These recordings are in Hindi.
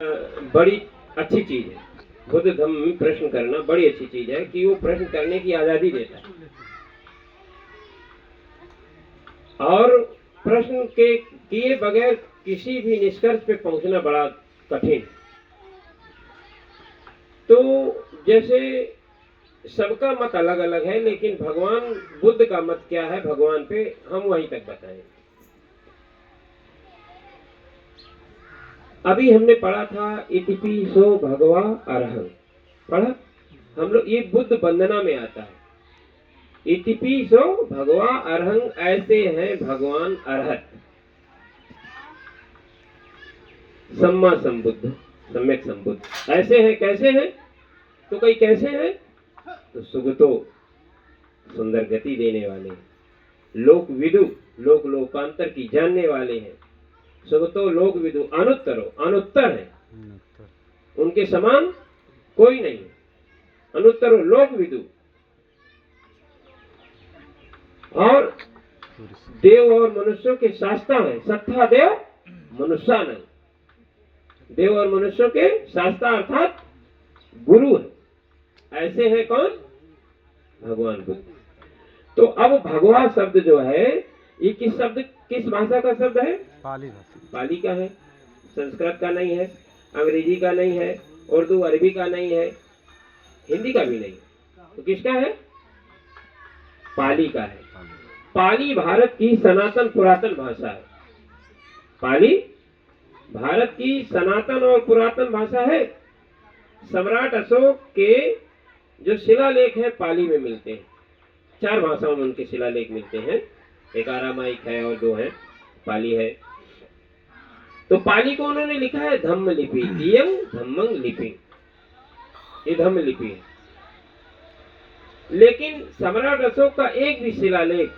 बड़ी अच्छी चीज है। बुद्ध धम्म में प्रश्न करना बड़ी अच्छी चीज है कि वो प्रश्न करने की आजादी देता है और प्रश्न के किए बगैर किसी भी निष्कर्ष पे पहुंचना बड़ा कठिन। तो जैसे सबका मत अलग अलग है, लेकिन भगवान बुद्ध का मत क्या है भगवान पे, हम वहीं तक बताएं। अभी हमने पढ़ा था इतिपि सो भगवा अरहं, पढ़ा हम लोग। ये बुद्ध वंदना में आता है। इतिपि सो भगवा अरहं, ऐसे हैं भगवान अरहत, सम्मा संबुद्ध, सम्यक संबुद्ध। ऐसे हैं, कैसे हैं? तो कई कैसे हैं? तो सुगतो, सुंदर गति देने वाले, लोक विदु, लोक लोकांतर की जानने वाले हैं। सुगतो लोक विदु, अनुत्तरो, अनुत्तर है, उनके समान कोई नहीं। अनुत्तरो लोक विदु, और देव और मनुष्यों के शास्ता है। सत्ता देव मनुष्य नहीं, देव और मनुष्यों के शास्ता अर्थात गुरु है। ऐसे है कौन? भगवान बुद्ध। तो अब भगवा शब्द जो है ये किस भाषा का शब्द है? पाली भाषा। पाली का है, संस्कृत का नहीं है, अंग्रेजी का नहीं है, उर्दू अरबी का नहीं है, हिंदी का भी नहीं। तो किसका है? पाली का है। पाली भारत की सनातन पुरातन भाषा है। पाली भारत की सनातन और पुरातन भाषा है। सम्राट अशोक के जो शिलालेख है पाली में मिलते हैं। 4 भाषाओं में उनके शिलालेख मिलते हैं, एक आरामाइक है और 2 है, पाली है। तो पाली को उन्होंने लिखा है धम्म लिपि, इयं धम्मं लिपि, ये धम्म लिपि है। लेकिन सम्राट अशोक का एक भी शिलालेख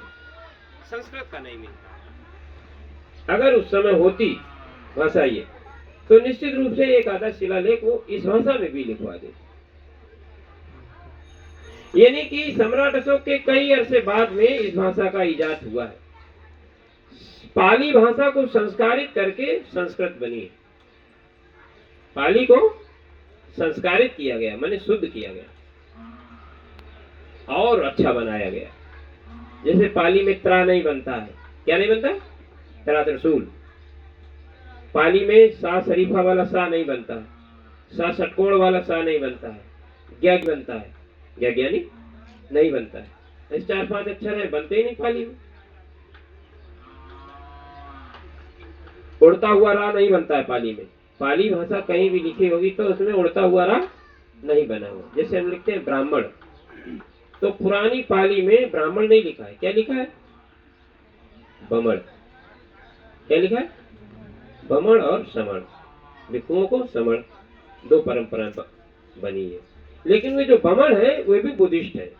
संस्कृत का नहीं मिलता। अगर उस समय होती भाषा ये, तो निश्चित रूप से एक आधा शिलालेख वो इस भाषा में भी लिखवा देते। यानी कि सम्राट अशोक के कई अरसे बाद में इस भाषा का इजाद हुआ है। पाली भाषा को संस्कारित करके संस्कृत बनी है। पाली को संस्कारित किया गया, माने शुद्ध किया गया और अच्छा बनाया गया। जैसे पाली में त्रा नहीं बनता है, क्या नहीं बनता? त्रा त्रिशूल। पाली में सा शरीफा वाला सा नहीं बनता है, सा षटकोण वाला सा नहीं बनता है, ज्ञ बनता है, ज्ञानी नहीं बनता है। ऐसे 4-5 अक्षर है, बनते ही नहीं पाली में। उड़ता हुआ रा नहीं बनता है पाली में। पाली भाषा कहीं भी लिखी होगी तो उसमें उड़ता हुआ रा नहीं बना हुआ। जैसे हम लिखते हैं ब्राह्मण, तो पुरानी पाली में ब्राह्मण नहीं लिखा है, क्या लिखा है? बमण। क्या लिखा है? बमण और समण, भिक्षुओं को समण, 2 परंपरा बनी है। लेकिन वे जो बमण है वे भी बुद्धिस्ट है,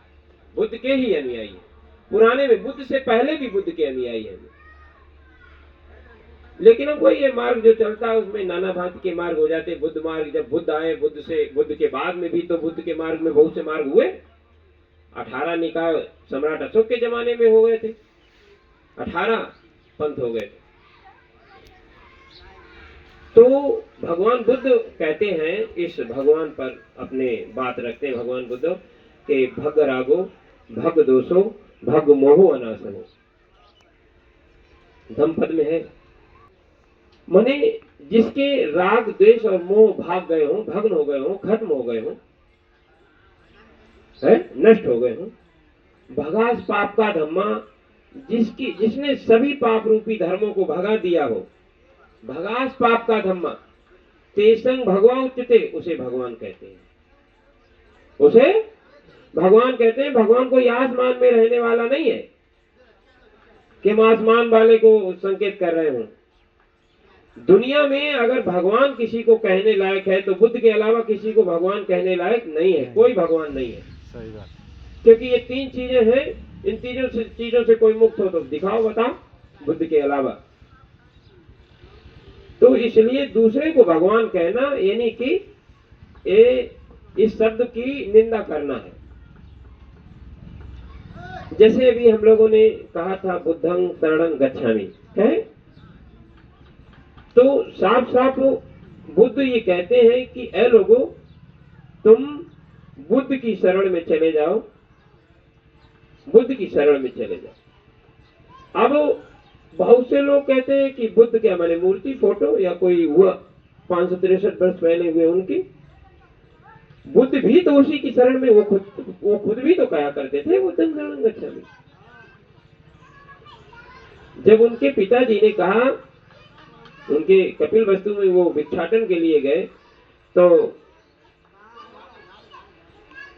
बुद्ध के ही अनुयायी है। पुराने में बुद्ध से पहले भी बुद्ध के अनुयायी है। लेकिन अब वही ये मार्ग जो चलता है उसमें नाना भांति के मार्ग हो जाते। बुद्ध मार्ग, जब बुद्ध आए, बुद्ध के बाद में भी तो बुद्ध के मार्ग में बहुत से मार्ग हुए। 18 निकाय सम्राट अशोक के जमाने में हो गए थे, 18 पंथ हो गए थे। तो भगवान बुद्ध कहते हैं, इस भगवान पर अपने बात रखते हैं भगवान बुद्ध के, भग रागो भग दोषो भग मोहो अनासनो। धम्म पद में है, माने जिसके राग द्वेष और मोह भाग गए हों, भग्न हो गए हों, खत्म हो गए हों, है नष्ट हो गए हों। भगास पाप का धम्मा, जिसने सभी पाप रूपी धर्मों को भगा दिया हो, भगास पाप का धम्मा, तेसंग भगवान उच्चते, उसे भगवान कहते हैं। उसे भगवान कहते हैं। भगवान कोई आसमान में रहने वाला नहीं है कि हम आसमान वाले को संकेत कर रहे हों। दुनिया में अगर भगवान किसी को कहने लायक है तो बुद्ध के अलावा किसी को भगवान कहने लायक नहीं है। कोई भगवान नहीं है। सही बात। क्योंकि ये 3 चीजें हैं, इन चीजों से कोई मुक्त हो तो दिखाओ, बताओ, बुद्ध के अलावा। तो इसलिए दूसरे को भगवान कहना यानी कि इस शब्द की निंदा करना है। जैसे अभी हम लोगों ने कहा था बुद्धं शरणं गच्छामि, है तो साफ साफ बुद्ध ये कहते हैं कि ऐ लोगों, तुम बुद्ध की शरण में चले जाओ, बुद्ध की शरण में चले जाओ। अब बहुत से लोग कहते हैं कि बुद्ध क्या माने मूर्ति, फोटो, या कोई हुआ 563 वर्ष पहले हुए उनकी। बुद्ध भी तो उसी की शरण में, वो खुद भी तो कहा करते थे बुद्धं शरणं गच्छामि। जब उनके पिताजी ने कहा, उनके कपिलवस्तु में वो भिक्षाटन के लिए गए, तो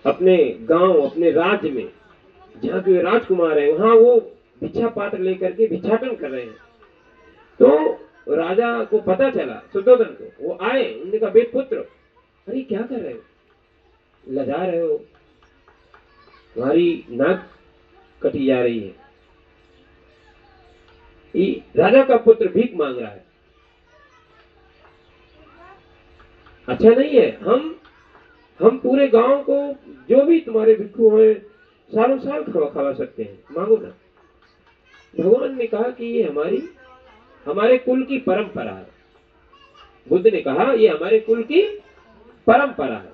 अपने गांव, अपने राज्य में जहाँ के राजकुमार है, वहां वो भिक्षा पात्र लेकर के भिक्षाटन कर रहे हैं। तो राजा को पता चला, सुद्धोधन को, वो आए, उन्होंने कहा बेट पुत्र, अरे क्या कर रहे हो, लजा रहे हो, तुम्हारी नाक कटी जा रही है। राजा का पुत्र भीख मांग रहा है, अच्छा नहीं है। हम पूरे गांव को, जो भी तुम्हारे भिक्षु हैं, सालों साल खवा सकते हैं, मांगो ना। भगवान ने कहा कि ये हमारे कुल की परंपरा है। बुद्ध ने कहा ये हमारे कुल की परंपरा है।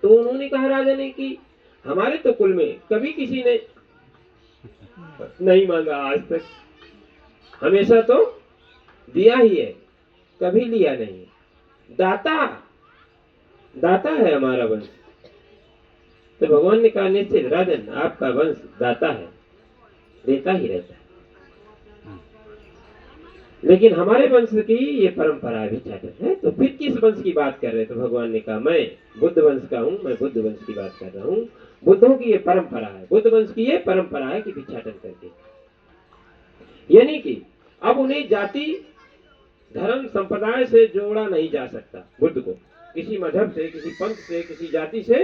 तो उन्होंने कहा राजा ने कि हमारे तो कुल में कभी किसी ने नहीं मांगा आज तक, हमेशा तो दिया ही है, कभी लिया नहीं। दाता है हमारा वंश। तो भगवान ने कहा निश्चित राजन, आपका वंश दाता है, देता ही रहता है, लेकिन हमारे वंश की ये परंपरा भिक्षाटन है। तो फिर किस वंश की बात कर रहे? तो भगवान ने कहा मैं बुद्ध वंश का हूँ, मैं बुद्ध वंश की बात कर रहा हूँ। बुद्धों की ये परंपरा है, बुद्ध वंश की ये परंपरा है कि भिक्षाटन करके, यानी कि अब उन्हें जाति धर्म संप्रदाय से जोड़ा नहीं जा सकता। बुद्ध को किसी मजहब से, किसी पंथ से, किसी जाति से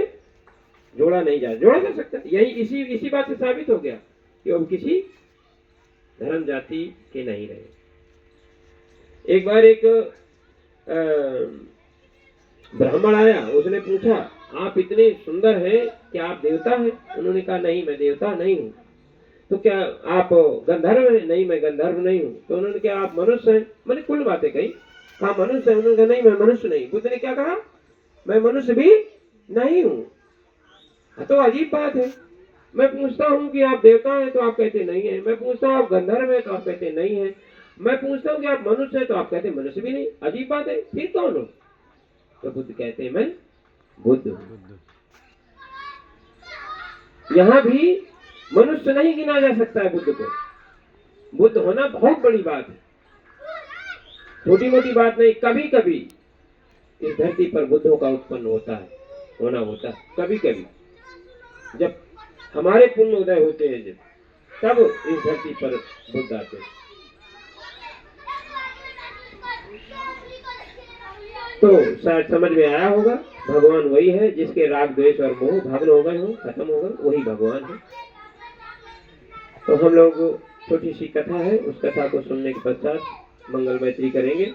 जोड़ा जा सकता। यही इसी बात से साबित हो गया कि वो किसी धर्म जाति के नहीं रहे। एक बार एक ब्राह्मण आया, उसने पूछा आप इतने सुंदर हैं, क्या आप देवता हैं? उन्होंने कहा नहीं, मैं देवता नहीं हूँ। तो क्या आप गंधर्व हैं? नहीं, मैं गंधर्व नहीं हूँ। तो उन्होंने क्या आप मनुष्य हैं? मैंने कुल बातें कही, कहा मनुष्य है। उन्होंने कहा नहीं, मैं मनुष्य नहीं। बुद्ध ने क्या कहा? मैं मनुष्य भी नहीं हूँ। तो अजीब बात है, मैं पूछता हूँ कि आप देवता हैं तो आप कहते नहीं है, मैं पूछता हूँ आप गंधर्व है तो आप कहते नहीं है, मैं पूछता हूँ कि आप मनुष्य है तो आप कहते मनुष्य भी नहीं। अजीब बात है, फिर कौन हो? तो बुद्ध कहते हैं मैं बुद्ध हूँ। यहाँ भी मनुष्य नहीं गिना जा सकता है बुद्ध को। बुद्ध होना बहुत बड़ी बात है, छोटी मोटी बात नहीं। कभी कभी इस धरती पर बुद्धों का उत्पन्न होता है, होता है। कभी कभी जब हमारे पुण्य उदय होते हैं, जब तब इस धरती पर बुद्ध आते हैं। तो शायद समझ में आया होगा, भगवान वही है जिसके राग द्वेष और मोह भग्न हो गए हो, खत्म हो गए, वही भगवान है। तो हम लोग छोटी सी कथा है, उस कथा को सुनने के पश्चात मंगल मैत्री करेंगे।